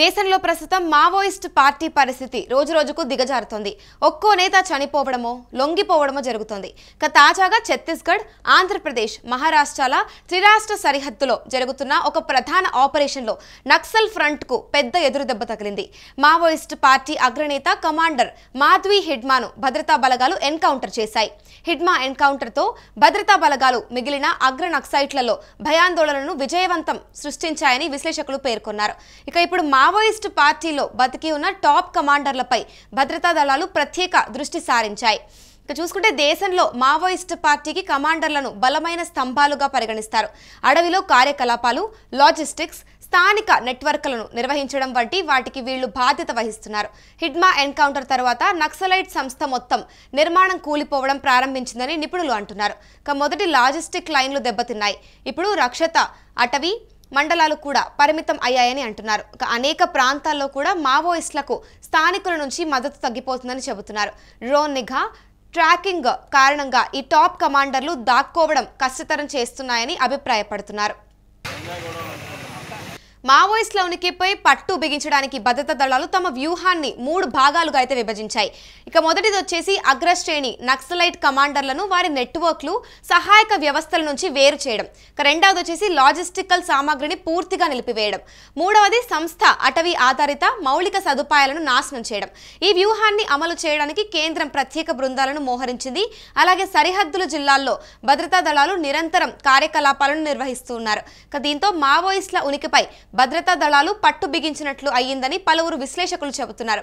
దేశంలో ప్రస్తుతం Maoist party పరిస్థితి రోజురోజుకు దిగజారుతోంది. ఒక్కో నేత చనిపోవడమో లొంగిపోవడమో జరుగుతోంది. తాజాగా ఛత్తీస్గఢ్, ఆంధ్రప్రదేశ్, మహారాష్ట్రాల త్రిరాష్ట్ర సరిహద్దులో జరుగుతున్న ఒక ప్రధాన ఆపరేషన్లో నక్సల్ ఫ్రంట్కు పెద్ద ఎదురుదెబ్బ తగిలింది. మావోయిస్ట్ పార్టీ అగ్రనేత కమాండర్ మాధవి హిడ్మాను భద్రతా బలగాలు ఎన్కౌంటర్ చేశాయి. హిడ్మా ఎన్కౌంటర్తో భద్రతా బలగాలు మిగిలిన అగ్ర నక్సైట్లలో భయాందోళనను విజయవంతం సృష్టించాయని విశ్లేషకులు పేర్కొన్నారు. ఇప్పుడు మావోయిస్టు పార్టీలో బతికి ఉన్న టాప్ కమాండర్లపై భద్రతా దళాలు ప్రత్యేక దృష్టి సారించాయి. చూసుకుంటే దేశంలో మావోయిస్టు పార్టీకి కమాండర్లను బలమైన స్తంభాలుగా పరిగణిస్తారు. అడవిలో కార్యకలాపాలు, లాజిస్టిక్స్, స్థానిక నెట్వర్క్లను నిర్వహించడం వంటి వాటికి వీళ్లు బాధ్యత వహిస్తున్నారు. హిడ్మా ఎన్కౌంటర్ తర్వాత నక్సలైట్ సంస్థ మొత్తం నిర్మాణం కూలిపోవడం ప్రారంభించిందని నిపుణులు అంటున్నారు. మొదటి లాజిస్టిక్ లైన్లు దెబ్బతిన్నాయి. ఇప్పుడు రక్షత, అటవీ మండలాలు కూడా పరిమితం అయ్యాయని అంటున్నారు. అనేక ప్రాంతాల్లో కూడా మావోయిస్టులకు స్థానికుల నుంచి మద్దతు తగ్గిపోతుందని చెబుతున్నారు. డ్రోన్ నిఘా, ట్రాకింగ్ కారణంగా ఈ టాప్ కమాండర్లు దాక్కోవడం కష్టతరం చేస్తున్నాయని అభిప్రాయపడుతున్నారు. మావోయిస్టుల ఉనికిపై పట్టు బిగించడానికి భద్రతా దళాలు తమ వ్యూహాన్ని 3 భాగాలుగా అయితే విభజించాయి. మొదటిది వచ్చేసి అగ్రశ్రేణి నక్సలైట్ కమాండర్లను వారి నెట్వర్క్లు, సహాయక వ్యవస్థల నుంచి వేరు చేయడం. రెండవది వచ్చేసి లాజిస్టికల్ సామాగ్రిని పూర్తిగా నిలిపివేయడం. మూడవది సంస్థ అటవీ ఆధారిత మౌలిక సదుపాయాలను నాశనం చేయడం. ఈ వ్యూహాన్ని అమలు చేయడానికి కేంద్రం ప్రత్యేక బృందాలను మోహరించింది. అలాగే సరిహద్దుల జిల్లాల్లో భద్రతా దళాలు నిరంతరం కార్యకలాపాలను నిర్వహిస్తున్నారు. దీంతో మావోయిస్టుల ఉనికిపై భద్రతా దళాలు పట్టు బిగించినట్లు అయ్యిందని పలువురు విశ్లేషకులు చెబుతున్నారు.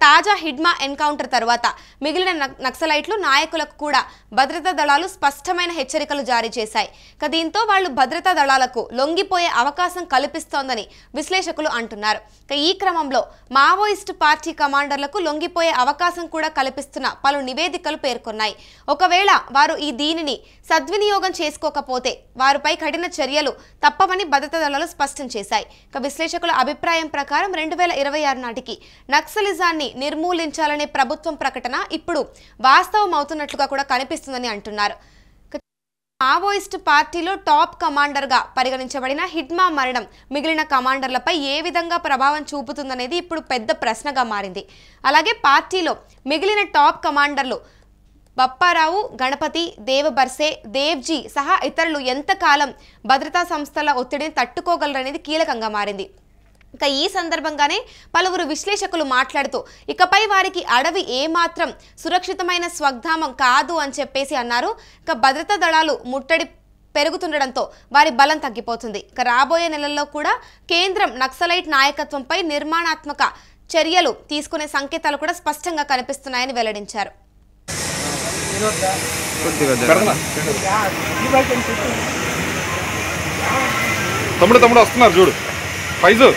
తాజా హిడ్మా ఎన్కౌంటర్ తర్వాత మిగిలిన నక్సలైట్లు నాయకులకు కూడా భద్రతా దళాలు స్పష్టమైన హెచ్చరికలు జారీ చేశాయి. దీంతో వాళ్లు భద్రతా దళాలకు లొంగిపోయే అవకాశం కల్పిస్తోందని విశ్లేషకులు అంటున్నారు. ఈ క్రమంలో మావోయిస్టు పార్టీ కమాండర్లకు లొంగిపోయే అవకాశం కూడా కల్పిస్తున్న పలు నివేదికలు పేర్కొన్నాయి. ఒకవేళ వారు దీనిని సద్వినియోగం చేసుకోకపోతే వారిపై కఠిన చర్యలు తప్పవని భద్రతా దళాలు స్పష్టం చేశాయి. విశ్లేషకుల అభిప్రాయం ప్రకారం 2026 నాటికి నక్సలిజాన్ని నిర్మూలించాలనే ప్రభుత్వం ప్రకటన ఇప్పుడు వాస్తవం అవుతున్నట్లుగా కూడా కనిపిస్తుందని అంటున్నారు. మావోయిస్టు పార్టీలో టాప్ కమాండర్గా పరిగణించబడిన హిడ్మా మరణం మిగిలిన కమాండర్లపై ఏ విధంగా ప్రభావం చూపుతుందనేది ఇప్పుడు పెద్ద ప్రశ్నగా మారింది. అలాగే పార్టీలో మిగిలిన టాప్ కమాండర్లు బప్పారావు, గణపతి, దేవబర్సే, దేవ్జీ సహా ఇతరులు ఎంతకాలం భద్రతా సంస్థల ఒత్తిడిని తట్టుకోగలరనేది కీలకంగా మారింది. ఈ సందర్భంగానే పలువురు విశ్లేషకులు మాట్లాడుతూ ఇకపై వారికి అడవి ఏమాత్రం సురక్షితమైన స్వగ్ధామం కాదు అని చెప్పేసి అన్నారు. భద్రతా దళాలు ముట్టడి పెరుగుతుండడంతో వారి బలం తగ్గిపోతుంది. రాబోయే నెలల్లో కూడా కేంద్రం నక్సలైట్ నాయకత్వంపై నిర్మాణాత్మక చర్యలు తీసుకునే సంకేతాలు కూడా స్పష్టంగా కనిపిస్తున్నాయని వెల్లడించారు. తమ్ముడు వస్తున్నారు చూడు. ఫైజు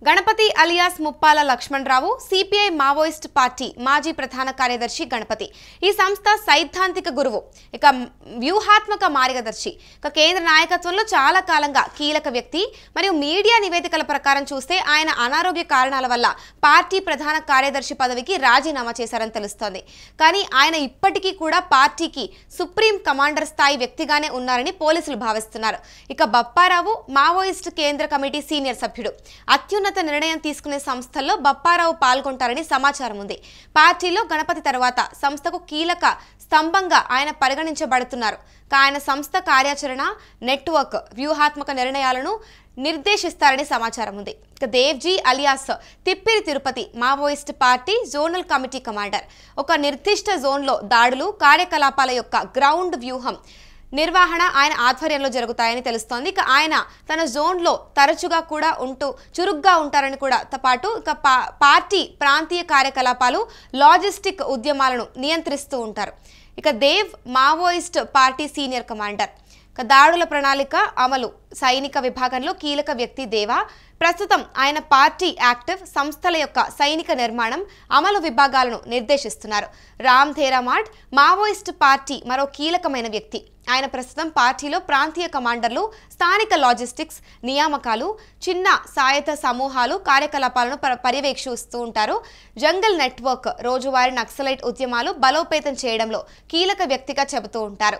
Ganapathy alias Muppala Lakshmanarao CPI Maoist party మాజీ ప్రధాన కార్యదర్శి గణపతి. ఈ సంస్థ సైద్ధాంతిక గురువు, వ్యూహాత్మక మార్గదర్శి. కేంద్ర నాయకత్వంలో చాలా కాలంగా కీలక వ్యక్తి. మరియు మీడియా నివేదికల ప్రకారం చూస్తే ఆయన అనారోగ్య కారణాల వల్ల పార్టీ ప్రధాన కార్యదర్శి పదవికి రాజీనామా చేశారని తెలుస్తోంది. కానీ ఆయన ఇప్పటికీ కూడా పార్టీకి సుప్రీం కమాండర్ స్థాయి వ్యక్తిగానే ఉన్నారని పోలీసులు భావిస్తున్నారు. బప్పారావు మావోయిస్ట్ కేంద్ర కమిటీ సీనియర్ సభ్యుడు. అత్యున్నత నిర్ణయం తీసుకునే సంస్థల్లో బప్పారావు పాల్గొంటారని సమాచారం ఉంది. పార్టీలో గణపతి తర్వాత సంస్థకు కీలక స్తంభంగా ఆయన పరిగణించబడుతున్నారు. ఆయన సంస్థ కార్యాచరణ, నెట్వర్క్, వ్యూహాత్మక నిర్ణయాలను నిర్దేశిస్తారని సమాచారం ఉంది. Devji alias Tippiri Tirupati Maoist party zonal committee commander. ఒక నిర్దిష్ట జోన్లో దాడులు, కార్యకలాపాల యొక్క గ్రౌండ్ వ్యూహం నిర్వహణ ఆయన ఆధ్వర్యంలో జరుగుతాయని తెలుస్తోంది. ఆయన తన జోన్లో తరచుగా కూడా చురుగ్గా ఉంటారని కూడా పాటు పార్టీ ప్రాంతీయ కార్యకలాపాలు, లాజిస్టిక్ ఉద్యమాలను నియంత్రిస్తూ ఉంటారు. Dev Maoist party senior commander. దాడుల ప్రణాళిక అమలు, సైనిక విభాగంలో కీలక వ్యక్తి దేవా. ప్రస్తుతం ఆయన పార్టీ యాక్టివ్ సంస్థల యొక్క సైనిక నిర్మాణం, అమలు విభాగాలను నిర్దేశిస్తున్నారు. రామ్ థేరామాడ్ మావోయిస్ట్ పార్టీ మరో కీలకమైన వ్యక్తి. ఆయన ప్రస్తుతం పార్టీలో ప్రాంతీయ కమాండర్లు, స్థానిక లాజిస్టిక్స్, నియామకాలు, చిన్న సాయుధ సమూహాలు కార్యకలాపాలను పర్యవేక్షిస్తూ ఉంటారు. జంగల్ నెట్వర్క్ రోజువారీ నక్సలైట్ ఉద్యమాలు బలోపేతం చేయడంలో కీలక వ్యక్తిగా చెబుతూ ఉంటారు.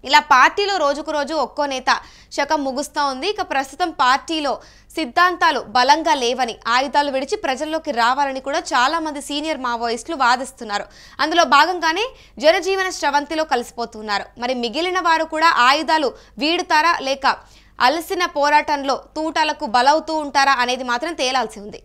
ఇలా పార్టీలో రోజుకు రోజు ఒక్కో నేత శకం ముగుస్తూ ఉంది. ఇక ప్రస్తుతం పార్టీలో సిద్ధాంతాలు బలంగా లేవని, ఆయుధాలు విడిచి ప్రజల్లోకి రావాలని కూడా చాలా మంది సీనియర్ మావోయిస్టులు వాదిస్తున్నారు. అందులో భాగంగానే జనజీవన స్రవంతిలో కలిసిపోతున్నారు. మరి మిగిలిన వారు కూడా ఆయుధాలు వీడుతారా లేక అలసిన పోరాటంలో తూటాలకు బలవుతూ ఉంటారా అనేది మాత్రం తేలాల్సి ఉంది.